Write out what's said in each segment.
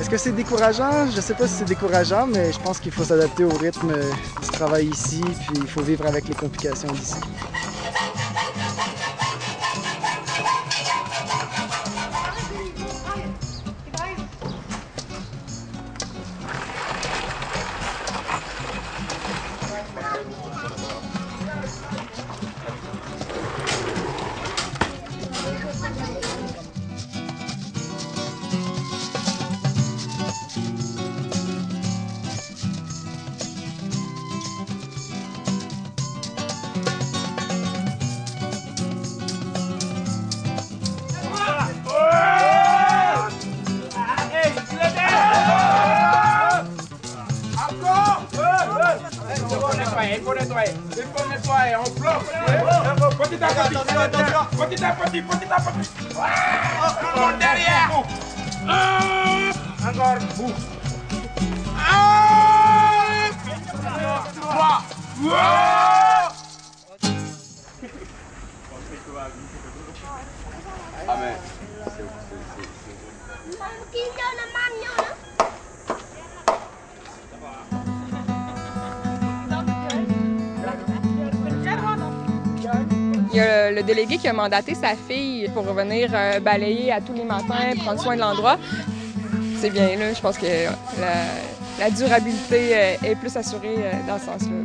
Est-ce que c'est décourageant? Je sais pas si c'est décourageant, mais je pense qu'il faut s'adapter au rythme du travail ici, puis il faut vivre avec les complications d'ici. Il faut nettoyer, on bloque. Petit à petit, petit à petit, petit à petit. Encore derrière. Encore. Amen. Il y a le délégué qui a mandaté sa fille pour venir balayer à tous les matins, prendre soin de l'endroit. C'est bien, là. Je pense que la durabilité est plus assurée dans ce sens-là.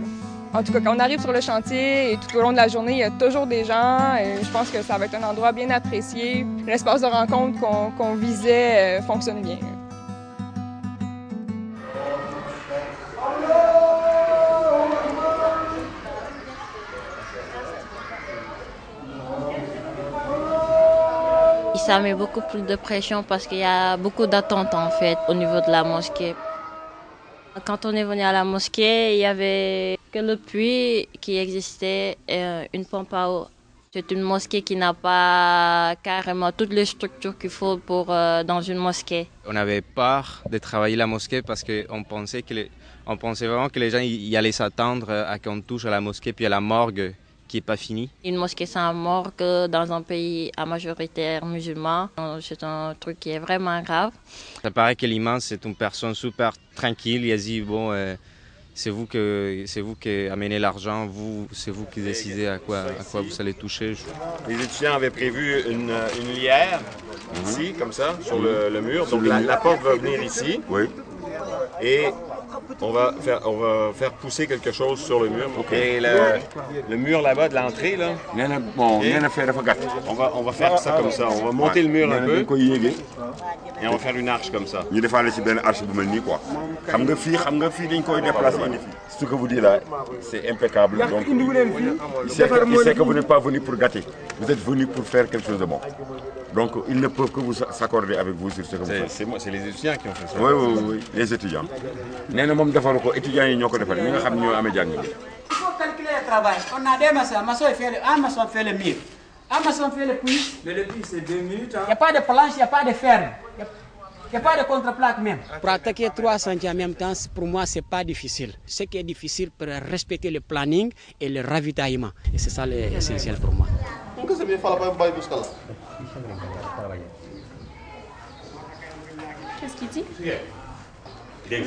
En tout cas, quand on arrive sur le chantier et tout au long de la journée, il y a toujours des gens. Et je pense que ça va être un endroit bien apprécié. L'espace de rencontre qu'on visait fonctionne bien. Ça met beaucoup plus de pression parce qu'il y a beaucoup d'attentes en fait au niveau de la mosquée. Quand on est venu à la mosquée, il n'y avait que le puits qui existait et une pompe à eau. C'est une mosquée qui n'a pas carrément toutes les structures qu'il faut pour dans une mosquée. On avait peur de travailler la mosquée parce qu'on pensait vraiment que les gens y allaient s'attendre à qu'on touche à la mosquée puis à la morgue qui n'est pas finie. Une mosquée sans morgue dans un pays à majoritaire musulman, c'est un truc qui est vraiment grave. Ça paraît que l'imam, c'est une personne super tranquille. Il a dit, bon, c'est vous qui amenez l'argent, c'est vous qui décidez à quoi vous allez toucher. Les étudiants avaient prévu une lierre, ici, comme ça, sur le mur. Donc la porte va venir ici. Oui. Et on va faire pousser quelque chose sur le mur. Okay. Et le mur là-bas de l'entrée, là, on va faire ça comme ça. On va monter le mur un peu. Et on va faire une arche comme ça. Ce que vous dites là, c'est impeccable. Donc, il sait que vous n'êtes pas venu pour gâter. Vous êtes venu pour faire quelque chose de bon. Donc, ils ne peuvent que vous s'accorder avec vous sur ce que vous faites. C'est moi, c'est les étudiants qui ont fait ça. Oui, les étudiants. Il faut calculer le travail. On a des maçons, un maçon fait le mur. Un maçon fait le puits. Mais le puits, c'est 2 minutes. Il n'y a pas de planche, il n'y a pas de fer. Il n'y a pas de contreplaque même. Pour attaquer 3 chantiers en même temps, pour moi, ce n'est pas difficile. Ce qui est difficile, pour respecter le planning et le ravitaillement. Et c'est ça l'essentiel pour moi. Qu'est-ce qu'il dit?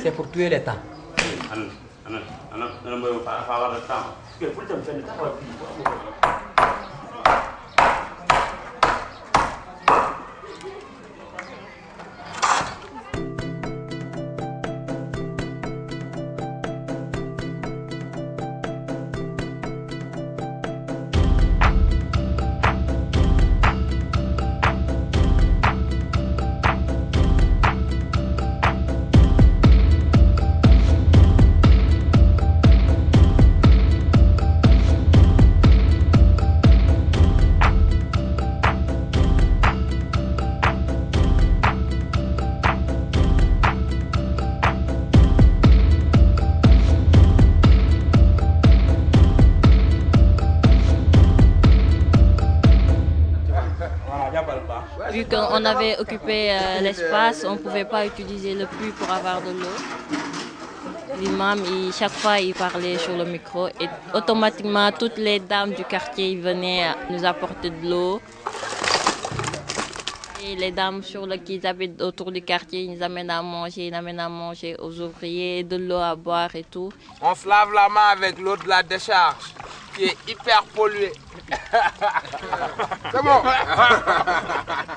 C'est pour tuer le temps. Vu qu'on avait occupé l'espace, on ne pouvait pas utiliser le puits pour avoir de l'eau. L'imam, chaque fois, il parlait sur le micro et automatiquement, toutes les dames du quartier venaient nous apporter de l'eau. Et les dames qui habitent autour du quartier, ils amènent à manger aux ouvriers, de l'eau à boire et tout. On se lave la main avec l'eau de la décharge, qui est hyper polluée. C'est bon.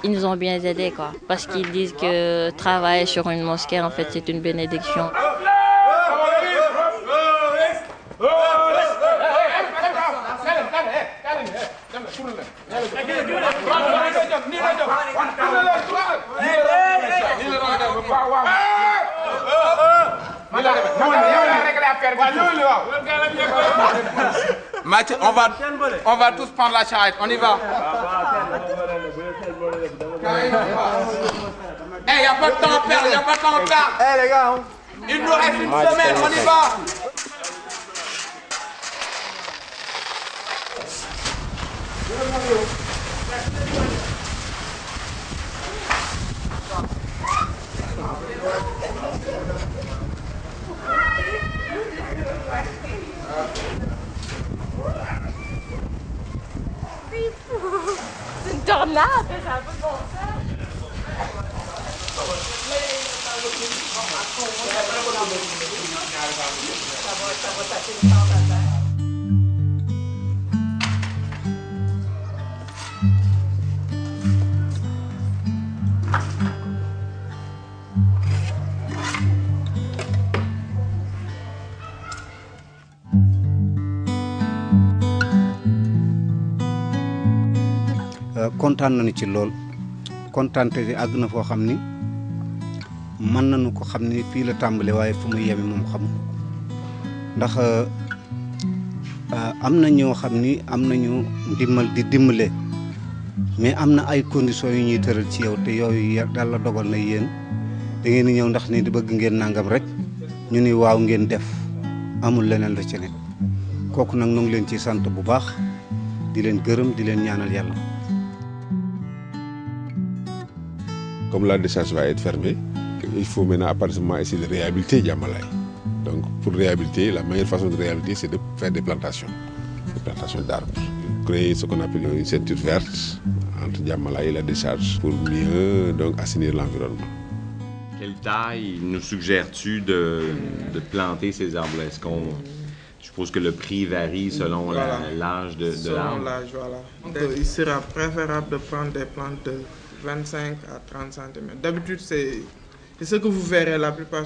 Ils nous ont bien aidés, quoi, parce qu'ils disent que travailler sur une mosquée, en fait, c'est une bénédiction. Mathieu, on va tous prendre la charrette, on y va. Il n'y a pas de temps à perdre, les gars. Il nous reste une semaine, on y va. C'est une tornade, ça n'a pas de bon sens. kontaan nañu ci lool kontaante bi àgg na foo xam ni mën nañu ko xam ni fii la tàmbale waaye fu mu yemi moom xamu ndax am na ñoo xam ni am nañu ndimbal di dimbale mais am na ay conditions yu ñuy tëral ci yow te yooyu yàlla dogal na yéen da ngeen di ñëw ndax ni di bëgg ngeen nangam rek ñu ni waaw ngeen def amul leneen la ci ne kooku nag ñu ngi leen ci sant bu baax di leen gërëm di leen ñaanal yàlla. Comme la décharge va être fermée, il faut maintenant à partir de ce moment essayer de réhabiliter Diamalaye. Donc pour réhabiliter, la meilleure façon de réhabiliter, c'est de faire des plantations d'arbres. Créer ce qu'on appelle une ceinture verte entre Diamalaye et la décharge pour mieux donc, assainir l'environnement. Quelle taille nous suggères-tu de planter ces arbres-là? Est-ce qu'on... Je suppose que le prix varie selon l'âge de l'arbre. Selon l'âge, voilà. Il sera préférable de prendre des plantes de 25 à 30 cm. D'habitude, c'est ce que vous verrez la plupart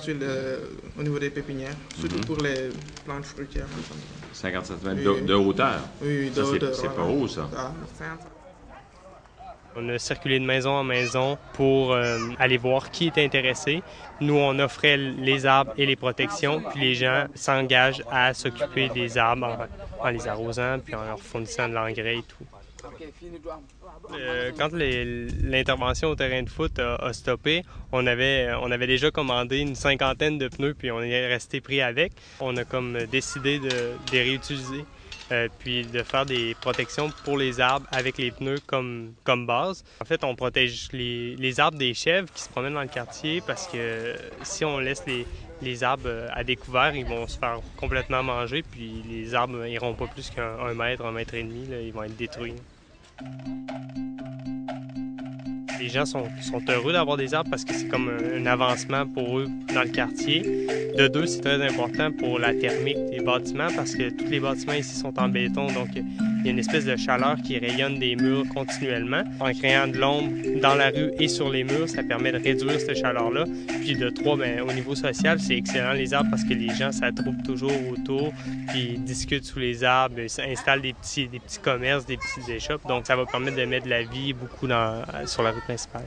au niveau des pépinières, surtout pour les plantes fruitières. 50 cm de hauteur? Oui, de hauteur. C'est pas haut, ça. On a circulé de maison en maison pour aller voir qui était intéressé. Nous, on offrait les arbres et les protections, puis les gens s'engagent à s'occuper des arbres en les arrosant, puis en leur fournissant de l'engrais et tout. Quand l'intervention au terrain de foot a stoppé, on avait déjà commandé une 50aine de pneus, puis on est resté pris avec. On a comme décidé de les réutiliser, puis de faire des protections pour les arbres avec les pneus comme base. En fait, on protège les arbres des chèvres qui se promènent dans le quartier parce que si on laisse les arbres à découvert, ils vont se faire complètement manger, puis les arbres n'iront pas plus qu'un mètre, 1,5 mètre, là, ils vont être détruits. Les gens sont heureux d'avoir des arbres parce que c'est comme un avancement pour eux dans le quartier. De deux, c'est très important pour la thermique des bâtiments parce que tous les bâtiments ici sont en béton, donc il y a une espèce de chaleur qui rayonne des murs continuellement. En créant de l'ombre dans la rue et sur les murs, ça permet de réduire cette chaleur-là. Puis de trois, au niveau social, c'est excellent les arbres parce que les gens s'attroupent toujours autour, puis discutent sous les arbres, installent des petits commerces, des petites échoppes. Donc ça va permettre de mettre de la vie beaucoup sur la rue principale.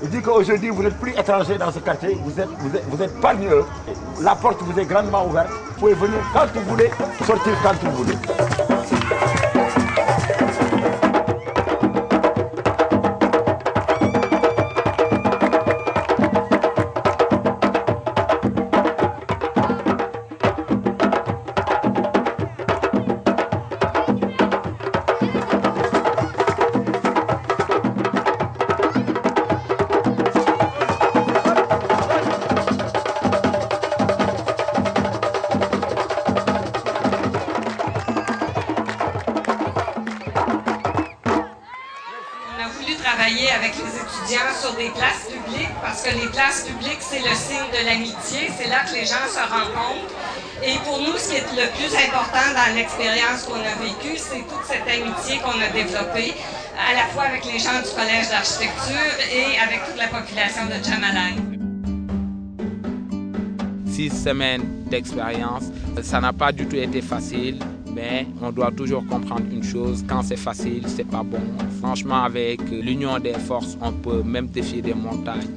Il dit qu'aujourd'hui vous n'êtes plus étranger dans ce quartier, vous êtes parmi eux. La porte vous est grandement ouverte. Vous pouvez venir quand vous voulez, sortir quand vous voulez. sur des places publiques, parce que les places publiques, c'est le signe de l'amitié, c'est là que les gens se rencontrent. Et pour nous, ce qui est le plus important dans l'expérience qu'on a vécue, c'est toute cette amitié qu'on a développée, à la fois avec les gens du Collège d'architecture et avec toute la population de Djamalai. 6 semaines d'expérience, ça n'a pas du tout été facile, mais on doit toujours comprendre une chose, quand c'est facile, c'est pas bon. Franchement, avec l'union des forces, on peut même défier des montagnes.